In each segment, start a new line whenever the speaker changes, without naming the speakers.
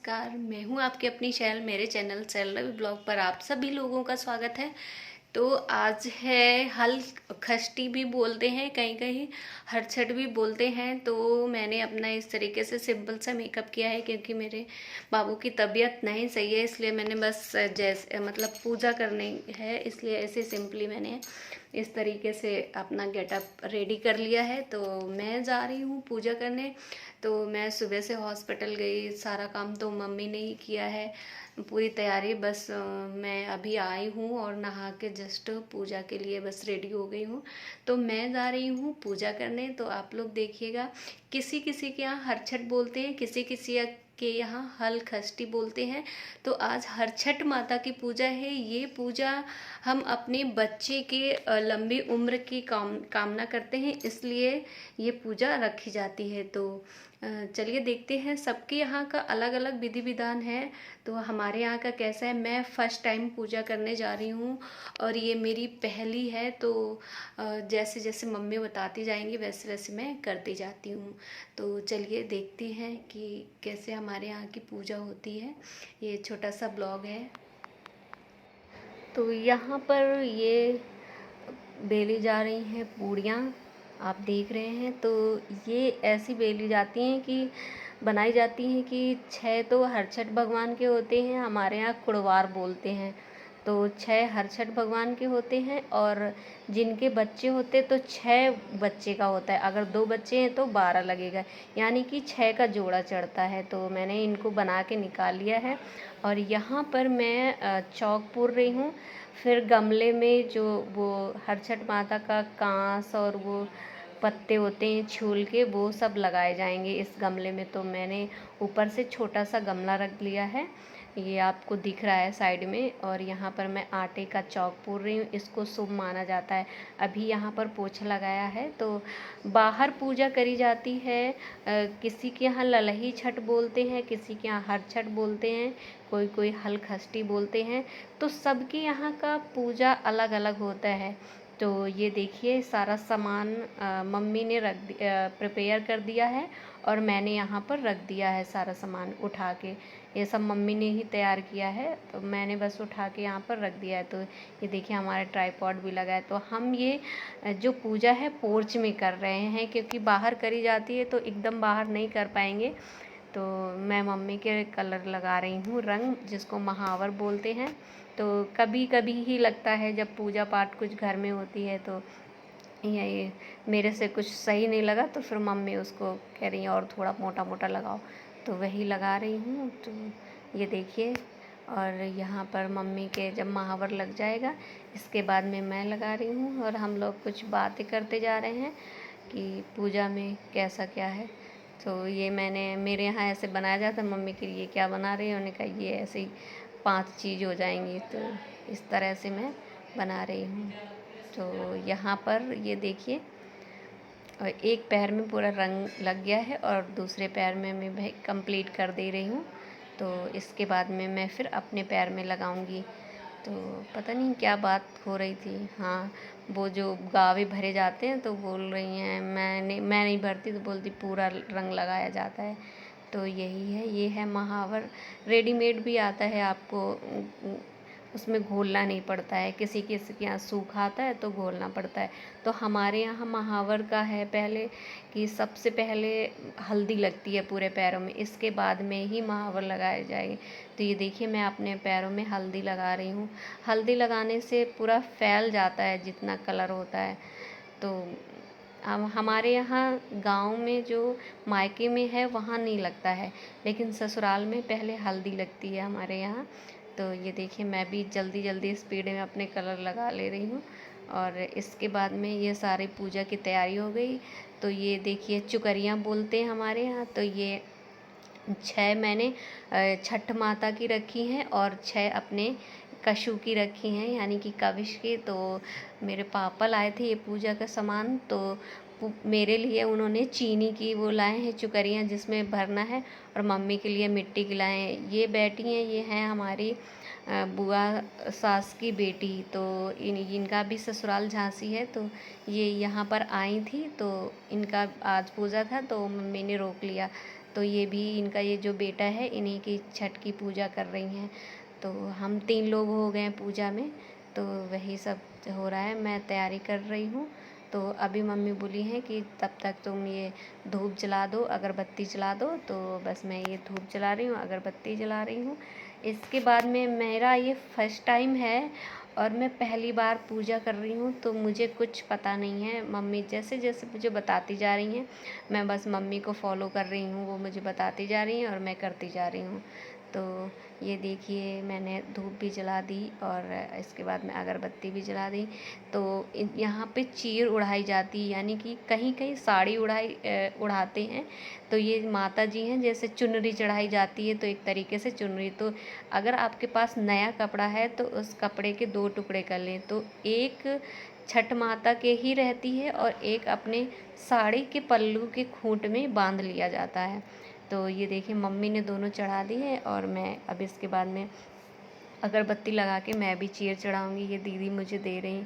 नमस्कार, मैं हूँ आपकी अपनी शैल। मेरे चैनल शैल रवि ब्लॉग पर आप सभी लोगों का स्वागत है। तो आज है हल खष्टी भी बोलते हैं, कहीं कहीं हरछट भी बोलते हैं। तो मैंने अपना इस तरीके से सिंपल सा मेकअप किया है क्योंकि मेरे बाबू की तबीयत नहीं सही है, इसलिए मैंने बस जैसे मतलब पूजा करनी है, इसलिए ऐसे सिंपली मैंने इस तरीके से अपना गेटअप रेडी कर लिया है। तो मैं जा रही हूँ पूजा करने। तो मैं सुबह से हॉस्पिटल गई, सारा काम तो मम्मी ने ही किया है, पूरी तैयारी। बस मैं अभी आई हूँ और नहा के जस्ट पूजा के लिए बस रेडी हो गई हूँ। तो मैं जा रही हूँ पूजा करने। तो आप लोग देखिएगा, किसी किसी के यहाँ हरछट बोलते हैं, किसी किसी के यहाँ हल खष्टी बोलते हैं। तो आज हरछठ माता की पूजा है। ये पूजा हम अपने बच्चे के लंबी उम्र की कामना करते हैं, इसलिए ये पूजा रखी जाती है। तो चलिए देखते हैं, सबके यहाँ का अलग अलग विधि विधान है। तो हमारे यहाँ का कैसा है, मैं फर्स्ट टाइम पूजा करने जा रही हूँ और ये मेरी पहली है। तो जैसे जैसे मम्मी बताती जाएंगी वैसे वैसे मैं करती जाती हूँ। तो चलिए देखते हैं कि कैसे हमारे यहाँ की पूजा होती है। ये छोटा सा ब्लॉग है। तो यहाँ पर ये बेली जा रही हैं पूड़ियाँ, आप देख रहे हैं। तो ये ऐसी बेली जाती हैं कि बनाई जाती हैं कि 6 तो हरछठ भगवान के होते हैं, हमारे यहाँ कुड़वार बोलते हैं। तो 6 हरछठ भगवान के होते हैं और जिनके बच्चे होते तो 6 बच्चे का होता है। अगर 2 बच्चे हैं तो 12 लगेगा, यानी कि 6 का जोड़ा चढ़ता है। तो मैंने इनको बना के निकाल लिया है और यहाँ पर मैं चौक पूर रही हूँ। फिर गमले में जो वो हरछठ माता का कांस और वो पत्ते होते हैं छूल के, वो सब लगाए जाएंगे इस गमले में। तो मैंने ऊपर से छोटा सा गमला रख लिया है, ये आपको दिख रहा है साइड में। और यहाँ पर मैं आटे का चौक पूर रही हूँ, इसको शुभ माना जाता है। अभी यहाँ पर पोछा लगाया है। तो बाहर पूजा करी जाती है। किसी के यहाँ ललही छठ बोलते हैं, किसी के यहाँ हर छठ बोलते हैं, कोई कोई हल खष्टी बोलते हैं। तो सबके यहाँ का पूजा अलग अलग होता है। तो ये देखिए सारा सामान मम्मी ने प्रिपेयर कर दिया है और मैंने यहाँ पर रख दिया है सारा सामान उठा के। ये सब मम्मी ने ही तैयार किया है, तो मैंने बस उठा के यहाँ पर रख दिया है। तो ये देखिए हमारे ट्राइपॉड भी लगा है। तो हम ये जो पूजा है पोर्च में कर रहे हैं, क्योंकि बाहर करी जाती है तो एकदम बाहर नहीं कर पाएंगे। तो मैं मम्मी के कलर लगा रही हूँ, रंग जिसको महावर बोलते हैं। तो कभी कभी ही लगता है जब पूजा पाठ कुछ घर में होती है। तो ये मेरे से कुछ सही नहीं लगा तो फिर मम्मी उसको कह रही है और थोड़ा मोटा मोटा लगाओ, तो वही लगा रही हूँ। तो ये देखिए, और यहाँ पर मम्मी के जब महावर लग जाएगा इसके बाद में मैं लगा रही हूँ। और हम लोग कुछ बातें करते जा रहे हैं कि पूजा में कैसा क्या है। तो ये मैंने मेरे यहाँ ऐसे बनाया जाता है। मम्मी के लिए क्या बना रही है, उन्होंने कहा ये ऐसे ही 5 चीज़ हो जाएंगी। तो इस तरह से मैं बना रही हूँ। तो यहाँ पर ये देखिए, और एक पैर में पूरा रंग लग गया है और दूसरे पैर में मैं भाई कंप्लीट कर दे रही हूँ। तो इसके बाद में मैं फिर अपने पैर में लगाऊंगी। तो पता नहीं क्या बात हो रही थी। हाँ, वो जो गावे भरे जाते हैं तो बोल रही हैं मैं नहीं भरती, तो बोलती पूरा रंग लगाया जाता है। तो यही है, ये है महावर। रेडीमेड भी आता है आपको, उसमें घोलना नहीं पड़ता है। किसी किसी के यहाँ सूखा आता है तो घोलना पड़ता है। तो हमारे यहाँ महावर का है पहले कि सबसे पहले हल्दी लगती है पूरे पैरों में, इसके बाद में ही महावर लगाए जाएंगे। तो ये देखिए मैं अपने पैरों में हल्दी लगा रही हूँ। हल्दी लगाने से पूरा फैल जाता है जितना कलर होता है। तो हमारे यहाँ गांव में जो मायके में है वहाँ नहीं लगता है, लेकिन ससुराल में पहले हल्दी लगती है हमारे यहाँ। तो ये देखिए मैं भी जल्दी जल्दी स्पीड में अपने कलर लगा ले रही हूँ। और इसके बाद में ये सारी पूजा की तैयारी हो गई। तो ये देखिए चुकरियाँ बोलते हैं हमारे यहाँ। तो ये 6 मैंने छठ माता की रखी हैं और 6 अपने कशु की रखी हैं, यानी कि कविश की। तो मेरे पापा लाए थे ये पूजा का सामान, तो मेरे लिए उन्होंने चीनी की वो लाए हैं चुकरियाँ जिसमें भरना है, और मम्मी के लिए मिट्टी की लाए हैं। ये बेटी हैं, ये हैं हमारी बुआ सास की बेटी। तो इनका भी ससुराल झांसी है। तो ये यहाँ पर आई थी, तो इनका आज पूजा था तो मम्मी ने रोक लिया। तो ये भी इनका ये जो बेटा है इन्हीं की छठ की पूजा कर रही हैं। तो हम 3 लोग हो गए हैं पूजा में, तो वही सब हो रहा है, मैं तैयारी कर रही हूँ। तो अभी मम्मी बोली हैं कि तब तक तुम ये धूप जला दो, अगरबत्ती जला दो। तो बस मैं ये धूप जला रही हूँ, अगरबत्ती जला रही हूँ। इसके बाद में मेरा ये फर्स्ट टाइम है और मैं पहली बार पूजा कर रही हूँ, तो मुझे कुछ पता नहीं है। मम्मी जैसे जैसे मुझे बताती जा रही हैं, मैं बस मम्मी को फॉलो कर रही हूँ, वो मुझे बताती जा रही हैं और मैं करती जा रही हूँ। तो ये देखिए मैंने धूप भी जला दी और इसके बाद में अगरबत्ती भी जला दी। तो यहाँ पे चीर उड़ाई जाती है, यानी कि कहीं कहीं साड़ी उड़ाते हैं। तो ये माता जी हैं, जैसे चुनरी चढ़ाई जाती है, तो एक तरीके से चुनरी। तो अगर आपके पास नया कपड़ा है तो उस कपड़े के 2 टुकड़े कर लें, तो एक छठ माता के ही रहती है और एक अपने साड़ी के पल्लू के खूंट में बांध लिया जाता है। तो ये देखिए मम्मी ने दोनों चढ़ा दी है और मैं अब इसके बाद में अगरबत्ती लगा के मैं भी चीर चढ़ाऊँगी। ये दीदी मुझे दे रही,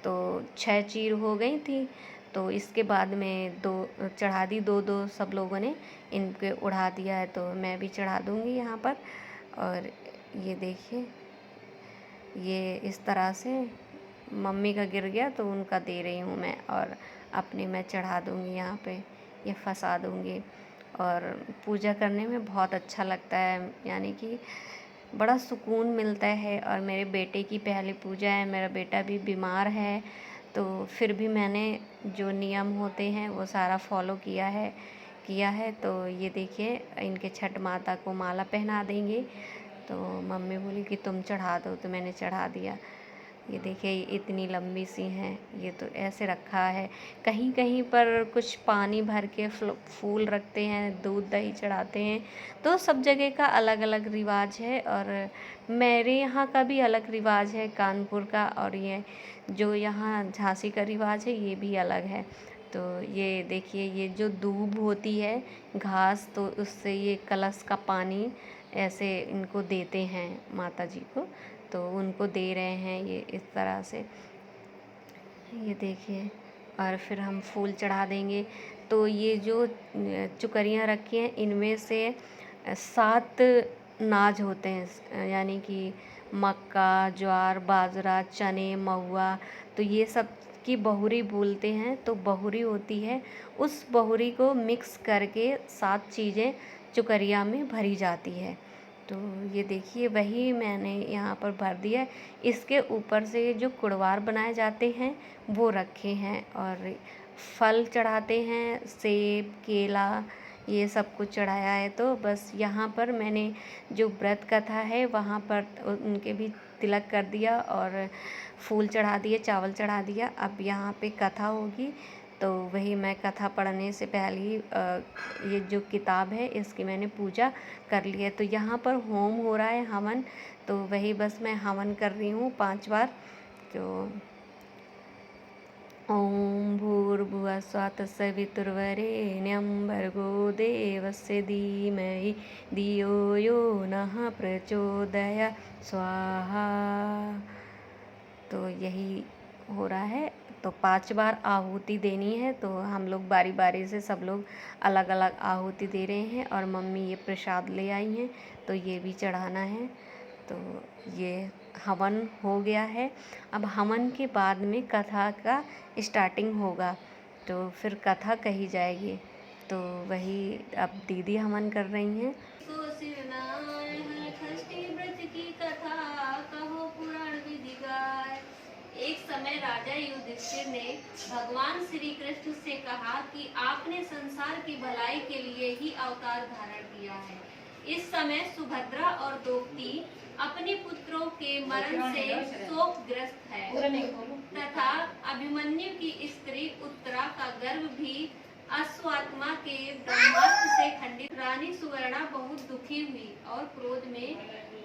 तो 6 चीर हो गई थी। तो इसके बाद में 2 चढ़ा दी, 2-2 सब लोगों ने इनके उड़ा दिया है, तो मैं भी चढ़ा दूँगी यहाँ पर। और ये देखिए ये इस तरह से मम्मी का गिर गया तो उनका दे रही हूँ मैं, और अपने मैं चढ़ा दूँगी यहाँ पे, ये फंसा दूँगी। और पूजा करने में बहुत अच्छा लगता है, यानी कि बड़ा सुकून मिलता है। और मेरे बेटे की पहली पूजा है, मेरा बेटा भी बीमार है, तो फिर भी मैंने जो नियम होते हैं वो सारा फॉलो किया है। तो ये देखिए इनके छठ माता को माला पहना देंगे। तो मम्मी बोली कि तुम चढ़ा दो, तो मैंने चढ़ा दिया। ये देखिए इतनी लंबी सी हैं, ये तो ऐसे रखा है। कहीं कहीं पर कुछ पानी भर के फूल रखते हैं, दूध दही चढ़ाते हैं। तो सब जगह का अलग अलग रिवाज है, और मेरे यहाँ का भी अलग रिवाज है कानपुर का, और ये जो यहाँ झांसी का रिवाज है ये भी अलग है। तो ये देखिए ये जो दूब होती है घास, तो उससे ये कलश का पानी ऐसे इनको देते हैं माता जी को, तो उनको दे रहे हैं ये इस तरह से। ये देखिए और फिर हम फूल चढ़ा देंगे। तो ये जो चुकरियाँ रखी हैं इनमें से 7 नाज होते हैं, यानी कि मक्का, ज्वार, बाजरा, चने, महुआ, तो ये सब की बहुरी बोलते हैं। तो बहुरी होती है, उस बहुरी को मिक्स करके 7 चीज़ें चुकरिया में भरी जाती है। तो ये देखिए वही मैंने यहाँ पर भर दिया। इसके ऊपर से जो कुड़वार बनाए जाते हैं वो रखे हैं, और फल चढ़ाते हैं, सेब, केला, ये सब कुछ चढ़ाया है। तो बस यहाँ पर मैंने जो व्रत कथा है वहाँ पर उनके भी तिलक कर दिया और फूल चढ़ा दिए, चावल चढ़ा दिया। अब यहाँ पे कथा होगी, तो वही मैं कथा पढ़ने से पहले ही ये जो किताब है इसकी मैंने पूजा कर ली है। तो यहाँ पर होम हो रहा है, हवन, तो वही बस मैं हवन कर रही हूँ 5 बार। तो ओम भूर्भुवः स्वः तत्सवितुर्वरेण्यं भर्गो देवस्य धीमहि धियो यो नः प्रचोदयात् स्वाहा। तो यही हो रहा है। तो 5 बार आहुति देनी है, तो हम लोग बारी बारी से सब लोग अलग अलग आहुति दे रहे हैं। और मम्मी ये प्रसाद ले आई हैं, तो ये भी चढ़ाना है। तो ये हवन हो गया है। अब हवन के बाद में कथा का स्टार्टिंग होगा, तो फिर कथा कही जाएगी। तो वही अब दीदी हवन कर रही हैं। की कथा कहो पुराण विधि गाय। एक समय राजा युधिष्ठिर ने भगवान श्री कृष्ण से कहा कि आपने संसार की भलाई के लिए ही अवतार धारण किया है। इस समय सुभद्रा और द्रौपदी अपने पुत्रों के मरण से शोकग्रस्त है, तथा अभिमन्यु की स्त्री उत्तरा का गर्भ भी अश्वात्मा के ब्रह्मास्त्र से खंडित। रानी सुवर्णा बहुत दुखी हुई और क्रोध में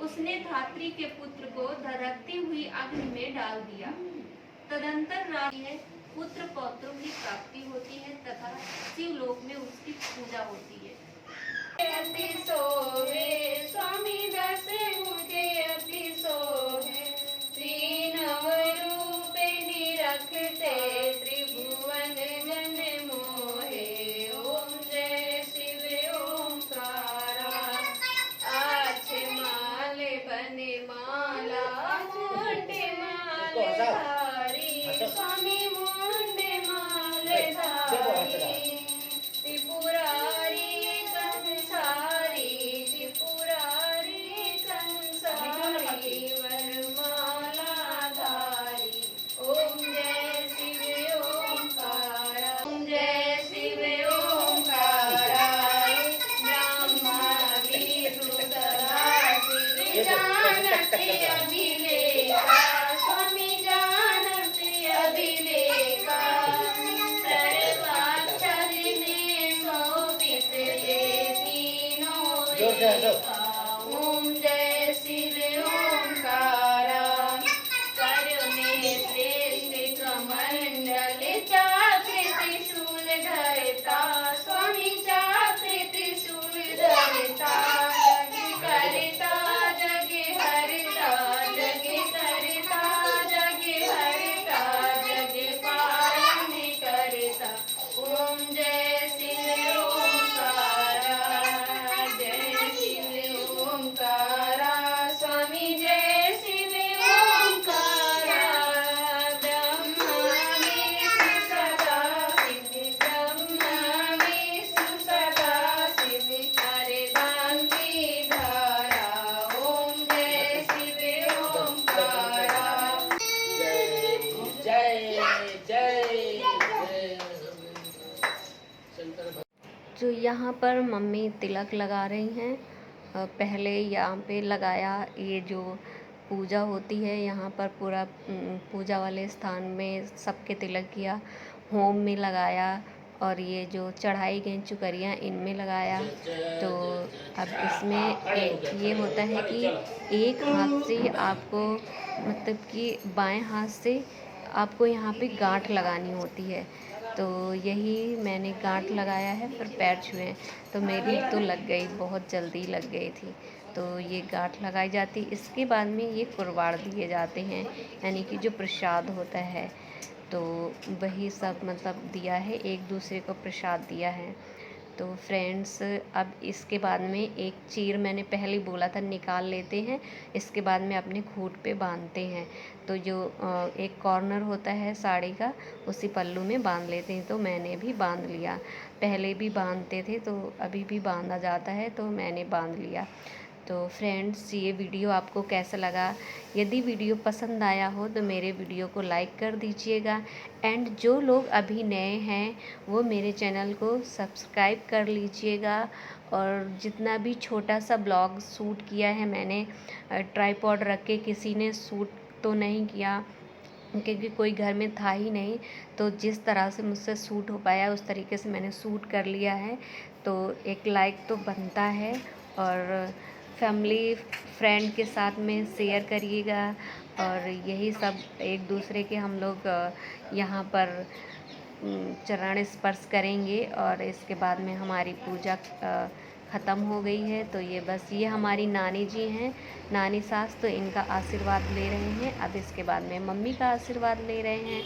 उसने धात्री के पुत्र को धधकती हुई अग्नि में डाल दिया। तदंतर रानी है पुत्र पौत्रों की प्राप्ति होती है तथा शिवलोक में उसकी पूजा होती है। अति सोहे स्वामी दास मुझे अति सोहे, त्रिनव रूपे निरखते त्रिभुवन जन मोहे। ओम जय शिव ओम जानते अभिलेखा, स्वामी जानते अभिलेखा, सर्वाक्षर में शोभित ये तीनों रेखा। ओम जय शिव ओंकारा, करुणे श्रेष्ठ कमंडल, चाक्र त्रिशूल धरता, स्वामी चाक्र त्रिशूल धरता, जग करता जग हरता, जग करता जग हरता, जग पालन करता। ओम जय शिव ओंकारा, जय शिव ओंकारा, स्वामी जय शिव ओंकारा, ब्रह्मा विष्णु सदा शिव, ब्रह्मा विष्णु सदा शिव, हरदांगी धारा। ओम जय शिव ओंकारा।
जय जय
जो यहाँ पर मम्मी तिलक लगा रही हैं, पहले यहाँ पे लगाया, ये जो पूजा होती है यहाँ पर पूरा पूजा वाले स्थान में सबके तिलक किया, होम में लगाया, और ये जो चढ़ाई गई चुकरियाँ इनमें लगाया। तो अब इसमें एक ये होता है कि एक हाथ से आपको, मतलब कि बाएं हाथ से आपको यहाँ पे गांठ लगानी होती है। तो यही मैंने गांठ लगाया है, फिर पैर छुए, तो मेरी तो लग गई, बहुत जल्दी लग गई थी। तो ये गांठ लगाई जाती, इसके बाद में ये कुरबाड़ दिए जाते हैं, यानी कि जो प्रसाद होता है, तो वही सब मतलब दिया है, एक दूसरे को प्रसाद दिया है। तो फ्रेंड्स, अब इसके बाद में एक चीर मैंने पहले बोला था निकाल लेते हैं, इसके बाद में अपने खूंट पे बांधते हैं। तो जो एक कॉर्नर होता है साड़ी का, उसी पल्लू में बांध लेते हैं। तो मैंने भी बांध लिया, पहले भी बांधते थे तो अभी भी बांधा जाता है, तो मैंने बांध लिया। तो फ्रेंड्स, ये वीडियो आपको कैसा लगा? यदि वीडियो पसंद आया हो तो मेरे वीडियो को लाइक कर दीजिएगा, एंड जो लोग अभी नए हैं वो मेरे चैनल को सब्सक्राइब कर लीजिएगा। और जितना भी छोटा सा ब्लॉग शूट किया है मैंने, ट्राइपॉड रख के, किसी ने शूट तो नहीं किया क्योंकि कोई घर में था ही नहीं, तो जिस तरह से मुझसे शूट हो पाया उस तरीके से मैंने शूट कर लिया है। तो एक लाइक तो बनता है, और फैमिली फ्रेंड के साथ में शेयर करिएगा। और यही सब, एक दूसरे के हम लोग यहाँ पर चरण स्पर्श करेंगे, और इसके बाद में हमारी पूजा ख़त्म हो गई है। तो ये बस, ये हमारी नानी जी हैं, नानी सास, तो इनका आशीर्वाद ले रहे हैं। अब इसके बाद में मम्मी का आशीर्वाद ले रहे हैं,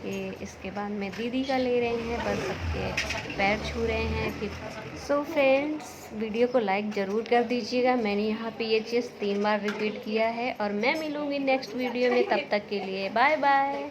ये इसके बाद में दीदी का ले रहे हैं, बस सबके पैर छू रहे हैं फिर। सो फ्रेंड्स, वीडियो को लाइक ज़रूर कर दीजिएगा। मैंने यहाँ पे ये चीज़ 3 बार रिपीट किया है, और मैं मिलूँगी नेक्स्ट वीडियो में, तब तक के लिए बाय बाय।